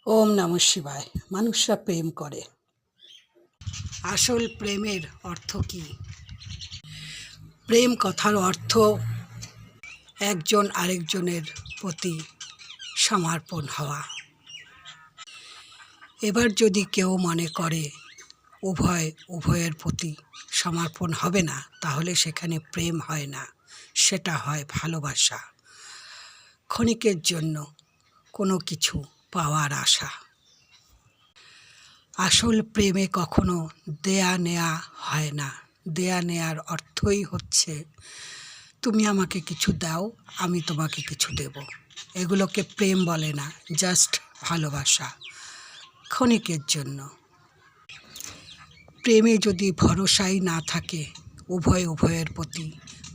ওম নমঃ শিবায়। মানুষরা প্রেম করে। আসল প্রেমের অর্থ কি? প্রেম কথার অর্থ একজন আরেকজনের প্রতি সমর্পণ হওয়া। এবার যদি কেউ মনে করে উভয়ের প্রতি সমর্পণ হবে না, তাহলে সেখানে প্রেম হয় না, সেটা হয় ভালোবাসা, ক্ষণিকের জন্য কোনো কিছু পাওয়ার আশা। আসল প্রেমে কখনো দেয়া নেয়া হয় না। দেয়া নেয়ার অর্থই হচ্ছে তুমি আমাকে কিছু দাও, আমি তোমাকে কিছু দেব। এগুলোকে প্রেম বলে না, জাস্ট ভালোবাসা, ক্ষণিকের জন্য। প্রেমে যদি ভরসাই না থাকে, উভয়ের প্রতি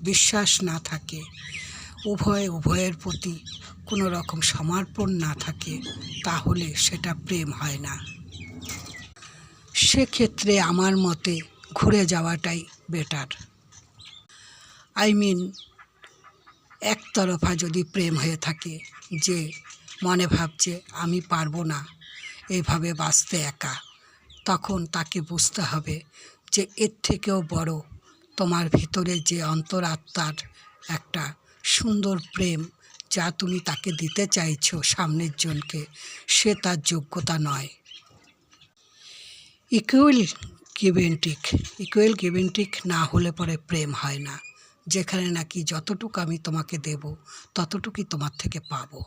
বিশ্বাস না থাকে, উভয়ের প্রতি কোনো রকম সমর্পণ না থাকে, তাহলে সেটা প্রেম হয় না। সেক্ষেত্রে আমার মতে ঘুরে যাওয়াটাই বেটার। একতরফা যদি প্রেম হয়ে থাকে, যে মনে ভাবছে আমি পারবো না এভাবে বাঁচতে একা, তখন তাকে বুঝতে হবে যে এর থেকেও বড় তোমার ভিতরে যে অন্তরাত্মার একটা সুন্দর প্রেম, যা তুমি তাকে দিতে চাইছো সামনের জনকে, সে তার যোগ্যতা নয়। ইকুয়াল গিভ অ্যান্ড টেক না হলে পরে প্রেম হয় না। যেখানে নাকি যতটুকু আমি তোমাকে দেব, ততটুকুই তোমার থেকে পাবো।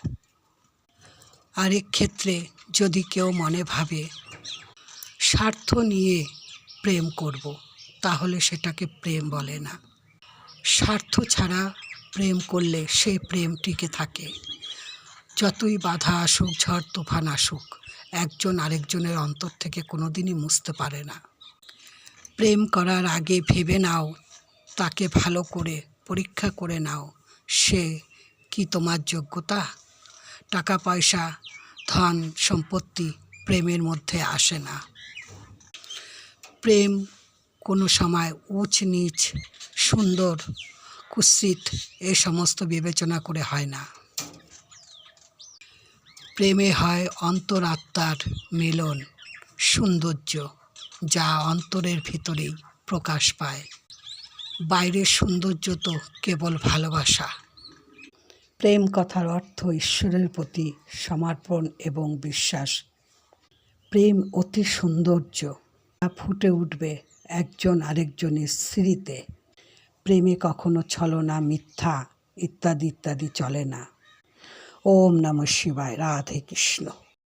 আর এক্ষেত্রে যদি কেউ মনে ভাবে স্বার্থ নিয়ে প্রেম করব, তাহলে সেটাকে প্রেম বলে না। স্বার্থ ছাড়া প্রেম করলে সেই প্রেম টিকে থাকে। যতই বাধা আসুক, ঝড় তুফান আসুক, একজন আরেকজনের অন্তর থেকে কোনোদিনই মুছতে পারে না। প্রেম করার আগে ভেবে নাও, তাকে ভালো করে পরীক্ষা করে নাও, সে কি তোমার যোগ্যতা। টাকা পয়সা, ধন সম্পত্তি প্রেমের মধ্যে আসে না। প্রেম কোনো সময় উঁচ নিচ, সুন্দর কুৎসিত এ সমস্ত বিবেচনা করে হয় না। প্রেমে হয় অন্তরাত্মার মিলন, সৌন্দর্য, যা অন্তরের ভিতরেই প্রকাশ পায়। বাইরের সৌন্দর্য তো কেবল ভালোবাসা। প্রেম কথার অর্থ ঈশ্বরের প্রতি সমর্পণ এবং বিশ্বাস। প্রেম অতি সৌন্দর্য, ফুটে উঠবে একজন আরেকজনের স্মৃতিতে। প্রেমে কখনো ছলনা, মিথ্যা ইত্যাদি চলে না। ওম নমঃ শিবায়। রাধে কৃষ্ণ।